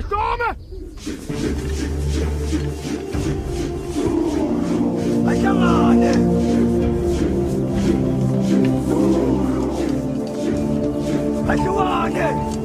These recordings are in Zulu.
Stormen! Ayamane! Ayamane!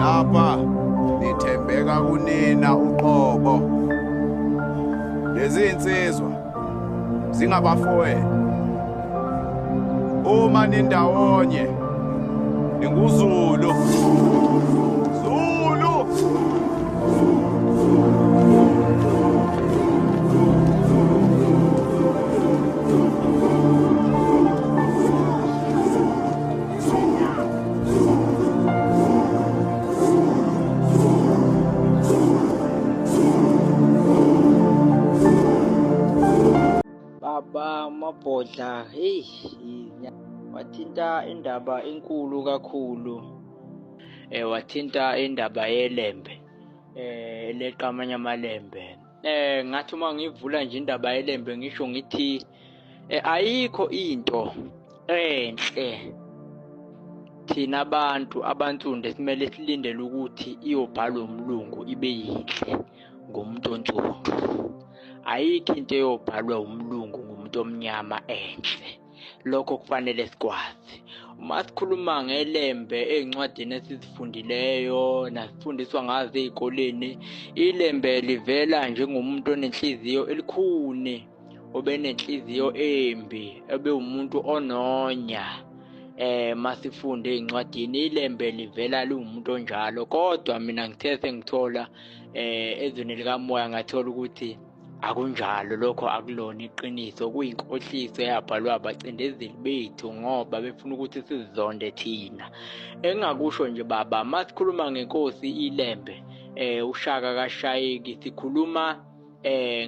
Lapha nithembeka kunina uqobo. Lezi insizwa zingabafowenu. Uma nindawonye ninguZulu. Zulu. Baba Mabhodla, hey, wathinta indaba enkulu kakhulu. Wathinta indaba yeLembe, leqa amanye amaLembe. Ngathi uma ngivula nje indaba yeLembe ngisho ngithi ayikho into enhle thina abantu abansundu simele silindele ukuthi iyobhalwa umlungu ibe yinhle ngomuntu onsundu. Ayikho into eyobhalwa umlungu ngumuntu omnyama enhle. Lokho kufanele sikwazi. Uma sikhuluma ngeLembe ezincwadini esizifundileyo nasifundiswa ngazo ezikoleni, iLembe livela njengomuntu onenhliziyo elikhuni, obenenhliziyo embi, ebe umuntu ononya. Masifunde ezincwadini iLembe livela liwumuntu onjalo, kodwa mina ngithe sengithola ezweni likamoya ngathola ukuthi akunjalo. Lokho akulona iqiniso, kuyinkohliso eyabhalwa abacindezeli bethu ngoba befuna ukuthi sizonde thina. Engakusho nje baba, masikhuluma ngenkosi iLembe, uShaka kaShayeki, sikhuluma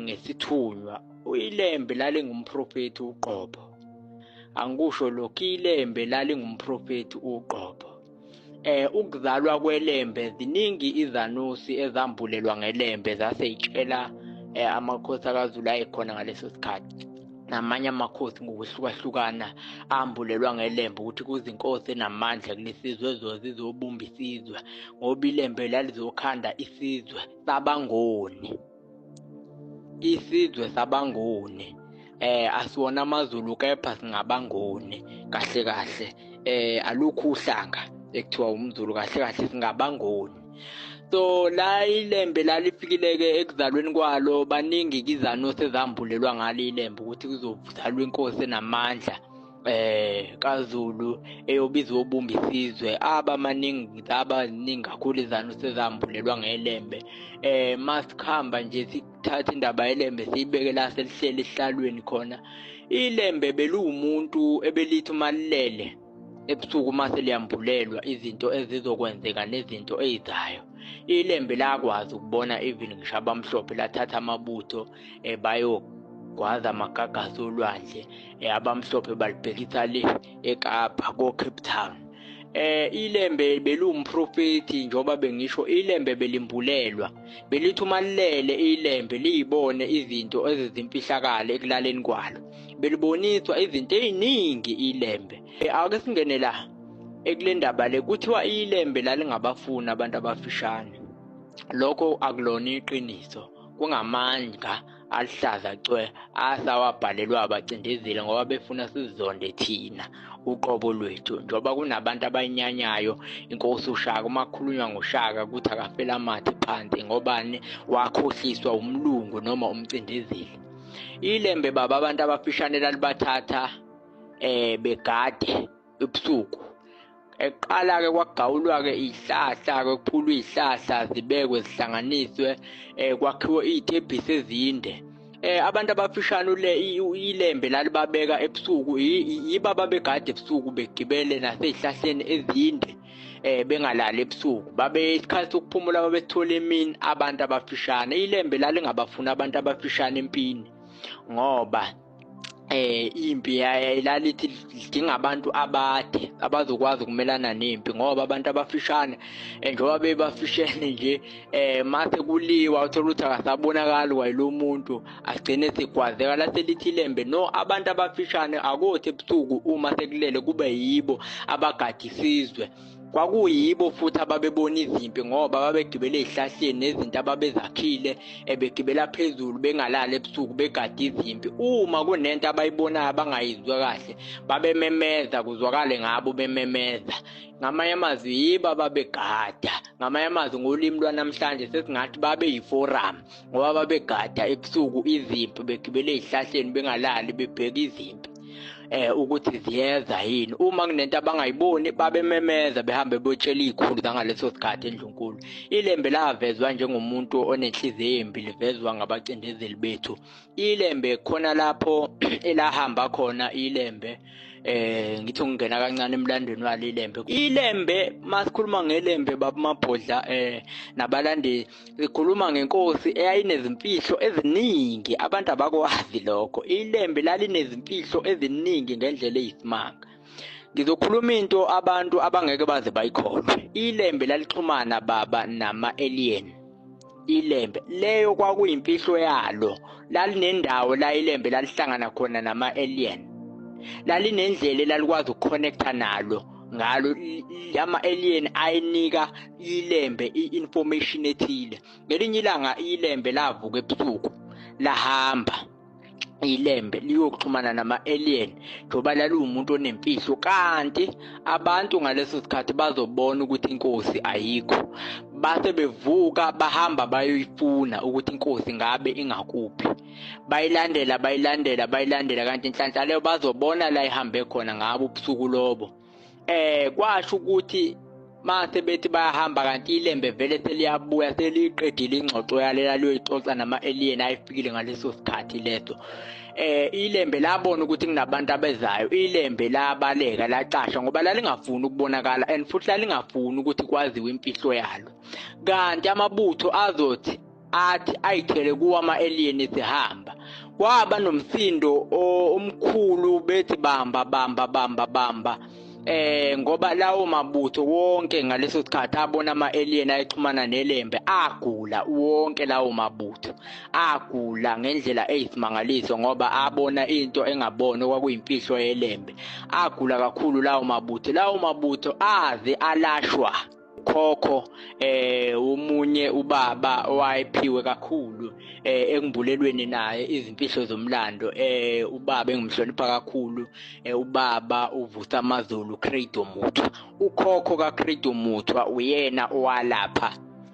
ngesithunywa. iLembe lalingumprofeti uqobo. Angikusho lokho, iLembe lalingumprofeti uqobo. Ukuzalwa kweLembe, ziningi izanusi ezambulelwa ngeLembe zaseyitshela amakhosi akaZulu ayekhona ngaleso sikhathi. Namanye amakhosi ngokuhlukahlukana ambulelwa ngeLembe ukuthi kuzinkosi enamandla kulesizwe zizobumba isizwe, ngoba iLembe lalizokhanda isizwe sabangoni. Isizwe sabangoni. Asiwona amaZulu kepha singabangoni kahle kahle. Alukho uhlanga ekuthiwa umZulu, kahle kahle singabangoni. So la iLembe lalifikile-ke ekuzalweni kwalo, baningi izanusi ezambulelwa ngalo iLembe ukuthi kuzozalwa inkosi enamandla kaZulu eyobiza ubumba isizwe. Abaningi kakhulu izanusi ezambulelwa ngeLembe. Masikhamba nje sithatha indaba yeLembe siyibeke la selihleli esihlalweni khona. iLembe beluwumuntu ebelithi uma lilele ebusuku uma seliyambulelwa izinto ezizokwenzeka nezinto ezizayo. iLembe lakwazi ukubona even ngisho abamhlophe, lathatha amabutho bayogwaza amagagasi olwandle. Abamhlophe balibhekisa le eKapa ko-Cape Town. iLembe beliwumprofeti njengoba bengisho. iLembe belimbulelwa, belithi uma lilele iLembe liyibone izinto ezizimfihlakalo ekulaleni kwalo. Beliboniswa izinto eziningi iLembe. Ake singene la ekule ndaba le, kuthiwa iLembe lalingabafuni abantu abafishane. Lokho akulona iqiniso, kungamanga alihlaza cwe asawabhalelwa abacindezeli ngoba befuna sizonde thina uqobo lwethu. Njengoba kunabantu abayinyanyayo inkosi uShaka, uma kukhulunywa ngoShaka ukuthi akafela amathe phansi ngobani wakhohliswa umlungu noma umcindezeli. iLembe baba, abantu abafishane lalibathatha begade ebusuku. Eqala-ke kwagawulwa-ke izihlahla-ke, kuphulwa izihlahla zibekwe zihlanganiswe, kwakhiwe izitebhisi ezinde. abantu abafishane ilembe lalibabeka ebusuku yibaba begade ebusuku begibele nasezihlahleni ezinde bengalali ebusuku babe isikhathi sokuphumula babethola emini abantu abafishane ilembe lalingabafuna abantu abafishane empini ngoba impi yayilalithi lidinga abantu abade abazokwazi ukumelana nempi ngoba abantu abafishane njengoba bebafishene nje mase kuliwa uthola ukuthi akasabonakali wayilo muntu agcine segwazeka laselithi ilembe no abantu abafishane akothi ebusuku uma sekulele kube yibo abagada isizwe kwakuyibo futhi ababebona izimpi ngoba babegibele ezihlahleni nezinto ababezakhile begibela phezulu bengalali ebusuku begada izimpi uma kunento abayibonayo abangayizwa kahle babememeza kuzwakale ngabo bememeza ngamanye amazwi yibo ababegada ngamanye amazwi ngolimi lwanamhlanje sesingathi babe yiforum ngoba babegada ebusuku izimpi begibele ezihlahleni bengalali bebheka izimpi ukuthi ziyeza yini uma kunento abangayiboni babememeza behambe botshela izikhulu zangaleso sikhathi endlunkulu ilembe lavezwa njengomuntu onenhliziyo embi livezwa ngabacindezeli bethu ilembe khona lapho elahamba khona ilembe ngithi ungena kancane emlandweni walo ilembe masikhuluma ngelembe baba mabhodla nabalandeli sikhuluma ngenkosi eyayinezimfihlo eziningi abantu abakwazi lokho ilembe lalinezimfihlo eziningi ngendlela eyisimanga ngizokhuluma into abantu abangeke baze bayikholwe ilembe lalixhumana baba nama-alien ilembe leyo kwakuyimfihlo yalo lalinendawo la ilembe lalihlangana khona nama-alien lalinendlela elalikwazi ukuconnecta nalo ngalo ama-alien ayinika ilembe i-information ethile ngelinye ilanga ilembe lavuka ebusuku lahamba ilembe liyokuxhumana nama-alien njengoba laliwumuntu onemfihlo kanti abantu ngaleso sikhathi bazobona ukuthi inkosi ayikho base bevuka bahamba bayoyifuna ukuthi inkosi ngabe ingakuphi bayilandela kanti inhlanhla leyo bazobona la ihambe khona ngabo ubusuku lobo kwasho ukuthi mase bethi bayahamba kanti ilembe vele seliyabuya seliqedile ingxoxo yalela liyoyixoxa nama-alien ayifikile ngaleso sikhathi leso ilembe labona ukuthi kunabantu abezayo ilembe labaleka lacasha ngoba lalingafuni ukubonakala and futhi lalingafuni ukuthi kwaziwe imfihlo yalo kanti amabutho azothi athi ayithele kuwa ama-alien esihamba kwaba nomsindo omkhulu bethi bamba ngoba lawo mabutho wonke ngaleso sikhathi abona ama-alien ayixhumana nelembe agula wonke lawo mabutho agula ngendlela eyisimangaliso ngoba abona into engabona kwakuyimfihlo yelembe agula kakhulu lawo mabutho aze alashwa khokho umunye ubaba owayephiwe kakhulu engibulelweni naye izimfihlo zomlando ubaba engimhlonipha kakhulu ubaba uvusa amazulu Credo Muthwa ukhokho kaCredo Muthwa uyena owalapha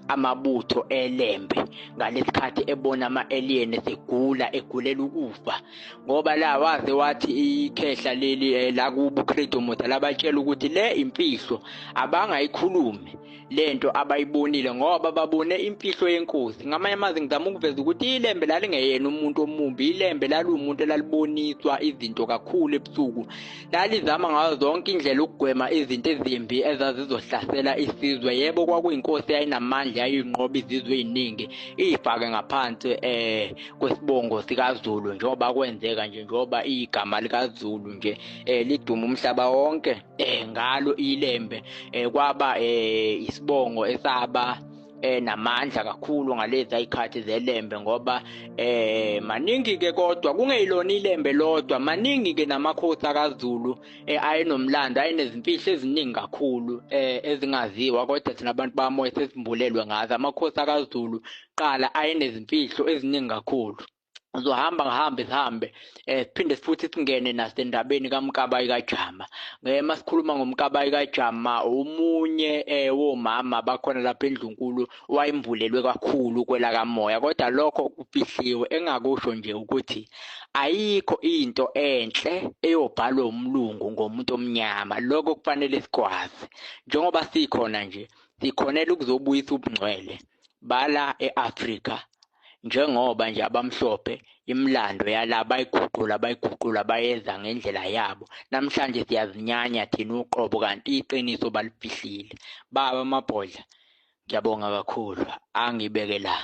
amabutho elembe ngalesikhathi ebona ama-alien egulela ukufa ngoba la waze wathi ikhehla leli la kubo Credo Muthwa labatshela ukuthi le imfihlo abangayikhulumi lento abayibonile ngoba babone imfihlo yenkosi ngamanye amazwi ngizama ukuveza ukuthi ilembe lalingeyena umuntu omumbi ilembe lalumuntu elaliboniswa izinto kakhulu ebusuku lalizama ngazo zonke indlela ukugwema izinto ezimbi ezazizohlasela isizwe yebo kwakuyinkosi yayinamandla yayinqoba izizwe eziningi ifake ngaphansi kwesibongo sikaZulu njengoba kwenzeka nje njengoba igama likaZulu nje liduma umhlaba wonke ngalo ilembe kwaba isibongo esaba namandla kakhulu ngalezi ayikhathi zelembe ngoba maningi ke kodwa kungeyilona ilembe lodwa maningi ke namakhosi akaZulu ayenomlando ayenezimfihlo eziningi kakhulu ezingaziwa kodwa thina abantu bamoya sesimbulelwe ngazo amakhosi akaZulu qala ayenezimfihlo eziningi kakhulu uzohamba sihambe siphinde futhi singene nasendabeni kaMkabayi kaJama masikhuluma ngoMkabayi kaJama umunye womama bakhona lapha endlunkulu wayimbulelwe kakhulu kwela kamoya kodwa lokho kufihliwe engakusho nje ukuthi ayikho into enhle eyobhalwa umlungu ngomuntu omnyama lokho kufanele sikwazi njengoba sikhona nje sikhonela ukuzobuyisa ubungcwele bala eAfrika njengoba nje abamhlophe imlando yala bayiguqula bayeza ngendlela yabo. Namhlanje siyazinyanya thina uqobo kanti iqiniso balifihlile. Baba Mabhodla, ngiyabonga kakhulu, angibeke la.